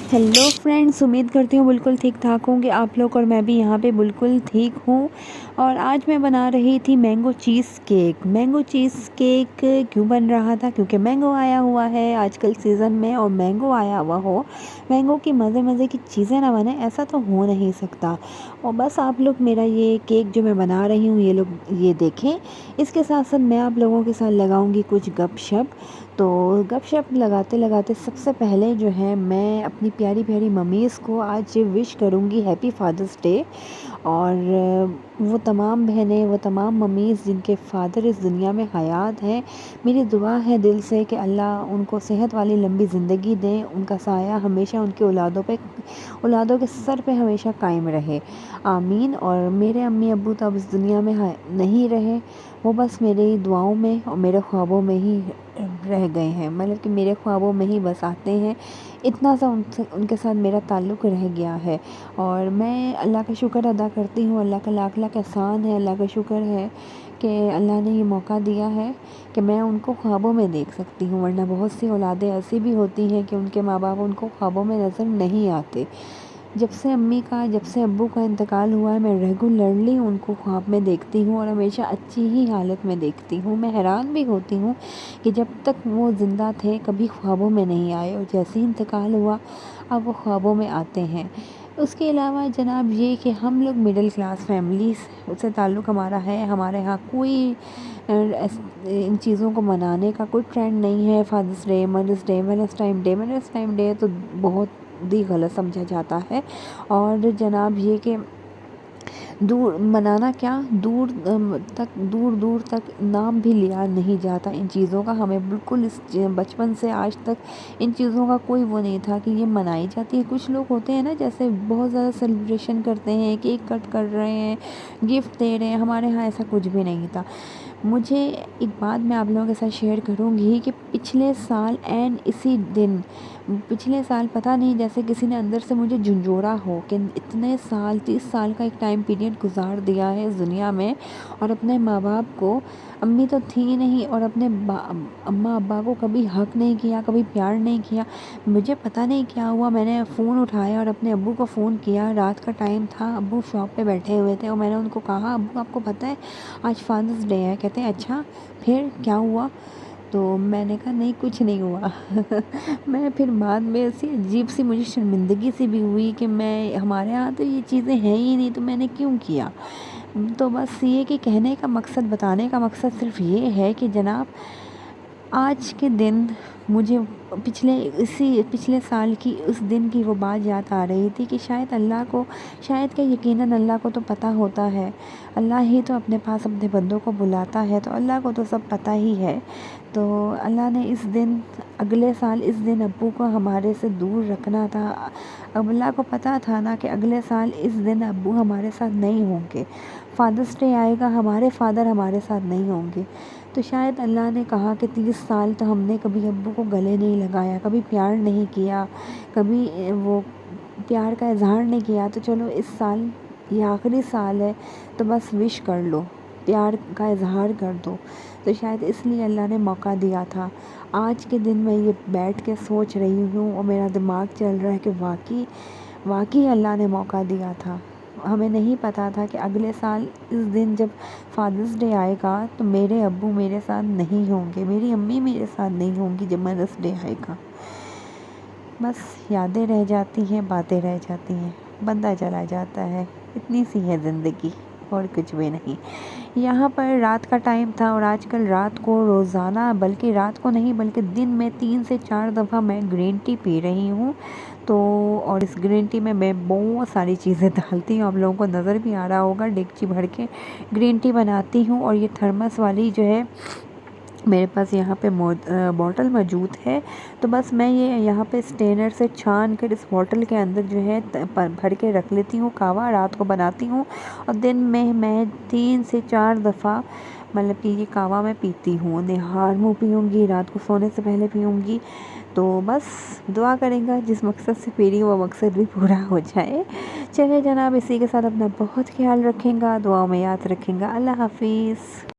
Hello friends, उम्मीद करती हूँ बिल्कुल ठीक ठाक होंगे आप लोग और मैं भी यहाँ पे बिल्कुल ठीक हूँ। और आज मैं बना रही थी mango cheese cake. Mango cheese cake क्यों बन रहा था? क्योंकि मैंगो आया हुआ है आजकल सीज़न में, और मैंगो आया हुआ हो, मैंगो की मज़े मज़े की चीज़ें ना बने, ऐसा तो हो नहीं सकता। और बस आप लोग मेरा ये केक जो मैं बना रही हूँ ये लोग ये देखें। इसके साथ साथ मैं आप लोगों के साथ लगाऊंगी कुछ गपशप। तो गपशप लगाते लगाते सबसे पहले जो है मैं अपनी प्यारी प्यारी मम्मीज़ को आज विश करूँगी हैप्पी फादर्स डे। और वो तमाम बहनें, वो तमाम मम्मीज़ जिनके फ़ादर इस दुनिया में हयात हैं, मेरी दुआ है दिल से कि अल्लाह उनको सेहत वाली लंबी ज़िंदगी दें, उनका साया हमेशा उनके औलादों के सर पे हमेशा कायम रहे, आमीन। और मेरे अम्मी अब्बू तो अब इस दुनिया में नहीं रहे, वो बस मेरी दुआओं में और मेरे ख्वाबों में ही रह गए हैं, मतलब कि मेरे ख्वाबों में ही बस आते हैं। इतना सा उनके साथ मेरा ताल्लुक़ रह गया है। और मैं अल्लाह का शुक्र अदा करती हूँ, अल्लाह का लाख लाख एहसान है, अल्लाह का शुक्र है कि अल्लाह ने ये मौका दिया है कि मैं उनको ख्वाबों में देख सकती हूँ। वरना बहुत सी औलादें ऐसी भी होती हैं कि उनके माँ बाप उनको ख्वाबों में नज़र नहीं आते। जब से अब्बू का इंतकाल हुआ है, मैं रेगुलरली उनको ख्वाब में देखती हूँ और हमेशा अच्छी ही हालत में देखती हूँ। मैं हैरान भी होती हूँ कि जब तक वो ज़िंदा थे कभी ख्वाबों में नहीं आए, और जैसे ही इंतकाल हुआ अब वो ख्वाबों में आते हैं। उसके अलावा जनाब ये कि हम लोग मिडिल क्लास फैमिली से ताल्लुक़ हमारा है, हमारे यहाँ कोई इन चीज़ों को मनाने का कोई ट्रेंड नहीं है। Father's Day, Mother's Day, Valentine Day तो बहुत भी गलत समझा जाता है। और जनाब ये कि दूर मनाना क्या, दूर दूर तक नाम भी लिया नहीं जाता इन चीज़ों का। हमें बिल्कुल इस बचपन से आज तक इन चीज़ों का कोई वो नहीं था कि ये मनाई जाती है। कुछ लोग होते हैं ना, जैसे बहुत ज़्यादा सेलिब्रेशन करते हैं, केक कट कर रहे हैं, गिफ्ट दे रहे हैं। हमारे यहाँ ऐसा कुछ भी नहीं था। मुझे एक बात मैं आप लोगों के साथ शेयर करूँगी कि पिछले साल इसी दिन, पिछले साल पता नहीं जैसे किसी ने अंदर से मुझे झंझोड़ा हो कि इतने साल 30 साल का एक टाइम पीरियड गुजार दिया है इस दुनिया में, और अपने माँ बाप को, अम्मी तो थी नहीं, और अपने अम्मा अब्बा को कभी हक नहीं किया, कभी प्यार नहीं किया। मुझे पता नहीं क्या हुआ, मैंने फ़ोन उठाया और अपने अब्बू को फ़ोन किया। रात का टाइम था, अब्बू शॉप पे बैठे हुए थे, और मैंने उनको कहा अब्बू आपको पता है आज फादर्स डे है? कहते हैं अच्छा फिर क्या हुआ? तो मैंने कहा नहीं कुछ नहीं हुआ। मैं फिर बाद में ऐसी अजीब सी मुझे शर्मिंदगी सी भी हुई कि मैं, हमारे यहाँ तो ये चीज़ें हैं ही नहीं, तो मैंने क्यों किया। तो बस ये कि कहने का मकसद, बताने का मकसद सिर्फ ये है कि जनाब आज के दिन मुझे पिछले साल की उस दिन की वो बात याद आ रही थी कि शायद क्या यकीनन अल्लाह को तो पता होता है, अल्लाह ही तो अपने पास अपने बंदों को बुलाता है, तो अल्लाह को तो सब पता ही है। तो अल्लाह ने अगले साल इस दिन अब्बू को हमारे से दूर रखना था। अब अल्लाह को पता था ना कि अगले साल इस दिन अब्बू हमारे साथ नहीं होंगे, फादर्स डे आएगा, हमारे फादर हमारे साथ नहीं होंगे। तो शायद अल्लाह ने कहा कि 30 साल तो हमने कभी अब्बू को गले नहीं लगाया, कभी प्यार नहीं किया, कभी वो प्यार का इज़हार नहीं किया, तो चलो इस साल ये आखिरी साल है तो बस विश कर लो, प्यार का इज़हार कर दो। तो शायद इसलिए अल्लाह ने मौका दिया था। आज के दिन मैं ये बैठ के सोच रही हूँ और मेरा दिमाग चल रहा है कि वाकई अल्लाह ने मौका दिया था। हमें नहीं पता था कि अगले साल इस दिन जब फादर्स डे आएगा तो मेरे अब्बू मेरे साथ नहीं होंगे, मेरी अम्मी मेरे साथ नहीं होंगी जब मदर्स डे आएगा। बस यादें रह जाती हैं, बातें रह जाती हैं, बंदा चला जाता है, इतनी सी है ज़िंदगी और कुछ भी नहीं। यहाँ पर रात का टाइम था और आजकल रात को रोज़ाना, बल्कि रात को नहीं बल्कि दिन में 3 से 4 दफ़ा मैं ग्रीन टी पी रही हूँ। तो और इस ग्रीन टी में मैं बहुत सारी चीज़ें डालती हूँ, आप लोगों को नज़र भी आ रहा होगा, डेगची भर के ग्रीन टी बनाती हूँ। और ये थर्मस वाली जो है मेरे पास यहाँ पे बॉटल मौजूद है। तो बस मैं ये यहाँ पे स्ट्रेनर से छान कर इस बॉटल के अंदर जो है भर के रख लेती हूँ। कावा रात को बनाती हूँ और दिन में मैं 3 से 4 दफ़ा मतलब कि ये कावा मैं पीती हूँ। निहार मुँह पीऊँगी, रात को सोने से पहले पीऊँगी। तो बस दुआ करेंगे जिस मकसद से पी रही हूँ वो मकसद भी पूरा हो जाए। चलिए जनाब, इसी के साथ अपना बहुत ख्याल रखेंगे, दुआओं में याद रखेंगे। अल्लाह हाफिज़।